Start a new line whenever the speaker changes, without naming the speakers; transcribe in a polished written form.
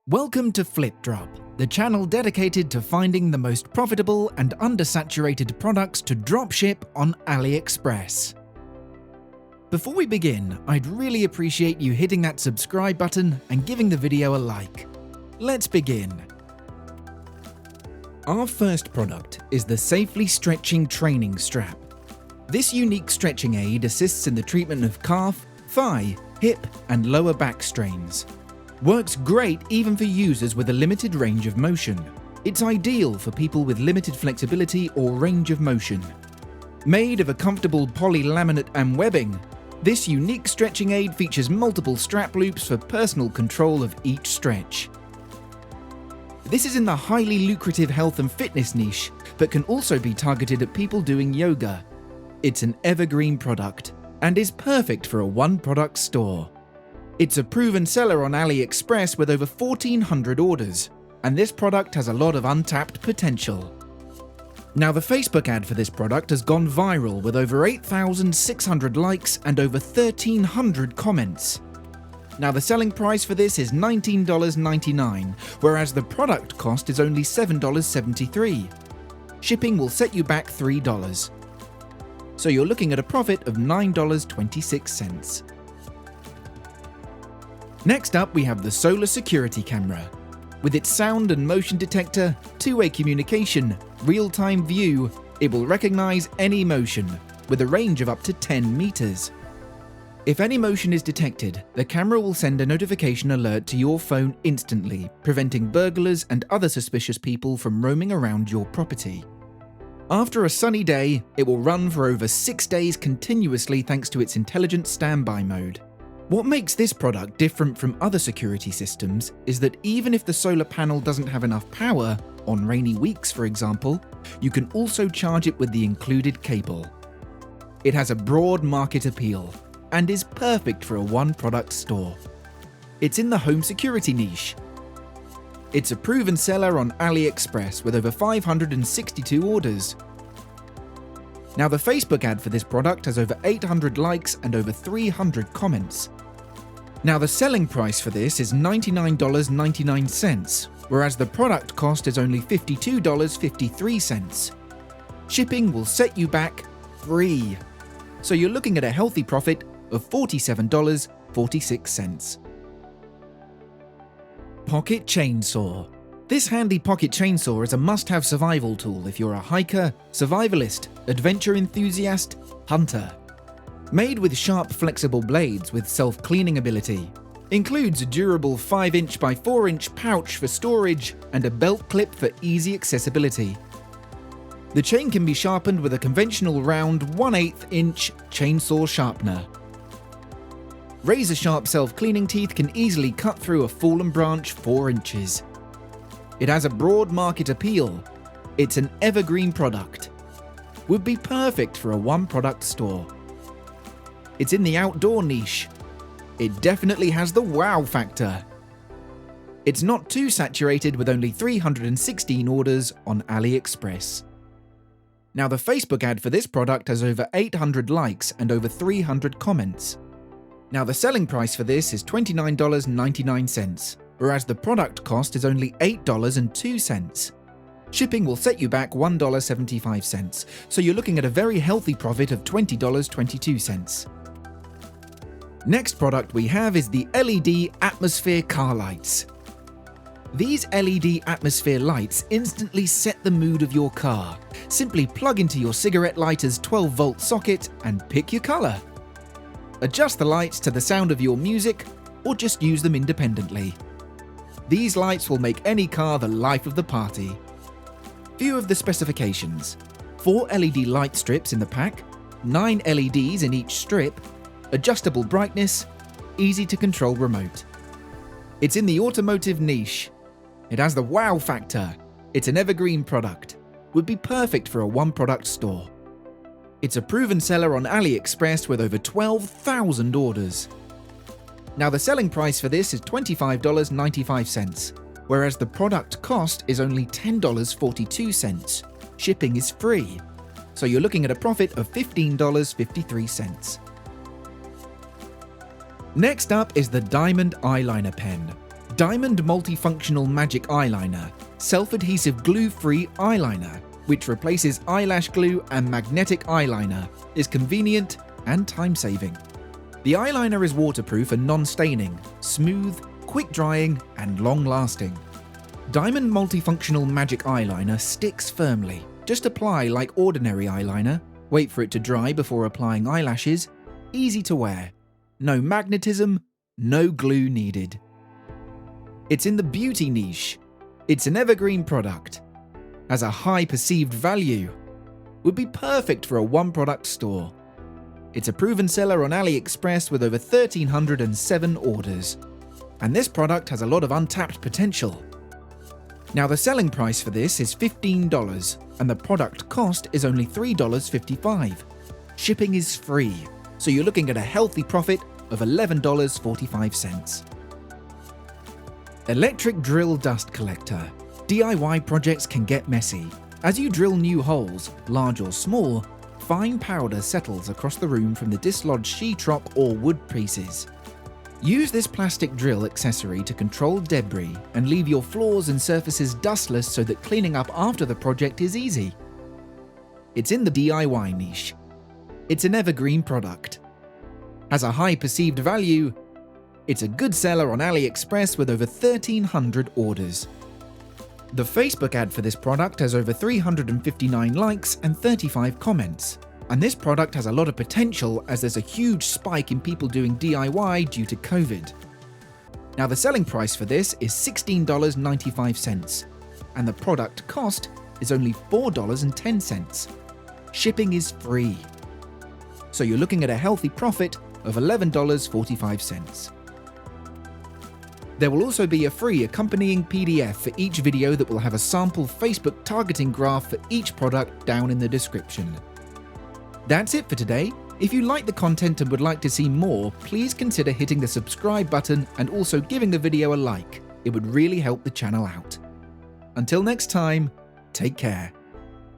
Welcome to Flipdrop, the channel dedicated to finding the most profitable and undersaturated products to dropship on AliExpress. Before we begin, I'd really appreciate you hitting that subscribe button and giving the video a like. Let's begin. Our first product is the Safely Stretching Training Strap. This unique stretching aid assists in the treatment of calf, thigh, hip, and lower back strains. Works great even for users with a limited range of motion. It's ideal for people with limited flexibility or range of motion. Made of a comfortable polylaminate and webbing, this unique stretching aid features multiple strap loops for personal control of each stretch. This is in the highly lucrative health and fitness niche, but can also be targeted at people doing yoga. It's an evergreen product and is perfect for a one-product store. It's a proven seller on AliExpress with over 1,400 orders, and this product has a lot of untapped potential. Now, the Facebook ad for this product has gone viral with over 8,600 likes and over 1,300 comments. Now, the selling price for this is $19.99, whereas the product cost is only $7.73. Shipping will set you back $3. So you're looking at a profit of $9.26. Next up, we have the Solar Security Camera. With its sound and motion detector, two-way communication, real-time view, it will recognize any motion, with a range of up to 10 meters. If any motion is detected, the camera will send a notification alert to your phone instantly, preventing burglars and other suspicious people from roaming around your property. After a sunny day, it will run for over 6 days continuously thanks to its intelligent standby mode. What makes this product different from other security systems is that even if the solar panel doesn't have enough power, on rainy weeks for example, you can also charge it with the included cable. It has a broad market appeal and is perfect for a one-product store. It's in the home security niche. It's a proven seller on AliExpress with over 562 orders. Now, the Facebook ad for this product has over 800 likes and over 300 comments. Now, the selling price for this is $99.99, whereas the product cost is only $52.53. Shipping will set you back free. So you're looking at a healthy profit of $47.46. Pocket Chainsaw. This handy pocket chainsaw is a must-have survival tool if you're a hiker, survivalist, adventure enthusiast, hunter. Made with sharp, flexible blades with self-cleaning ability. Includes a durable 5" by 4" pouch for storage and a belt clip for easy accessibility. The chain can be sharpened with a conventional round 1/8 inch chainsaw sharpener. Razor-sharp self-cleaning teeth can easily cut through a fallen branch 4 inches. It has a broad market appeal. It's an evergreen product. Would be perfect for a one-product store. It's in the outdoor niche. It definitely has the wow factor. It's not too saturated with only 316 orders on AliExpress. Now, the Facebook ad for this product has over 800 likes and over 300 comments. Now, the selling price for this is $29.99. Whereas the product cost is only $8.02. Shipping will set you back $1.75, so you're looking at a very healthy profit of $20.22. Next product we have is the LED Atmosphere Car Lights. These LED atmosphere lights instantly set the mood of your car. Simply plug into your cigarette lighter's 12-volt socket and pick your color. Adjust the lights to the sound of your music, or just use them independently. These lights will make any car the life of the party. Few of the specifications: 4 LED light strips in the pack, 9 LEDs in each strip, adjustable brightness, easy to control remote. It's in the automotive niche. It has the wow factor. It's an evergreen product. Would be perfect for a one-product store. It's a proven seller on AliExpress with over 12,000 orders. Now, the selling price for this is $25.95, whereas the product cost is only $10.42. Shipping is free, so you're looking at a profit of $15.53. Next up is the Diamond Eyeliner Pen. Diamond Multifunctional Magic Eyeliner, self-adhesive glue-free eyeliner, which replaces eyelash glue and magnetic eyeliner, is convenient and time-saving. The eyeliner is waterproof and non-staining, smooth, quick-drying, and long-lasting. Diamond Multifunctional Magic Eyeliner sticks firmly. Just apply like ordinary eyeliner, wait for it to dry before applying eyelashes, easy to wear. No magnetism, no glue needed. It's in the beauty niche. It's an evergreen product. Has a high perceived value. Would be perfect for a one-product store. It's a proven seller on AliExpress with over 1,307 orders. And this product has a lot of untapped potential. Now the selling price for this is $15 and the product cost is only $3.55. Shipping is free, so you're looking at a healthy profit of $11.45. Electric Drill Dust Collector. DIY projects can get messy. As you drill new holes, large or small, fine powder settles across the room from the dislodged sheetrock or wood pieces. Use this plastic drill accessory to control debris and leave your floors and surfaces dustless so that cleaning up after the project is easy. It's in the DIY niche. It's an evergreen product. Has a high perceived value. It's a good seller on AliExpress with over 1,300 orders. The Facebook ad for this product has over 359 likes and 35 comments. And this product has a lot of potential as there's a huge spike in people doing DIY due to COVID. Now the selling price for this is $16.95 and the product cost is only $4.10. Shipping is free. So you're looking at a healthy profit of $11.45. There will also be a free accompanying PDF for each video that will have a sample Facebook targeting graph for each product down in the description. That's it for today. If you like the content and would like to see more, please consider hitting the subscribe button and also giving the video a like. It would really help the channel out. Until next time, take care.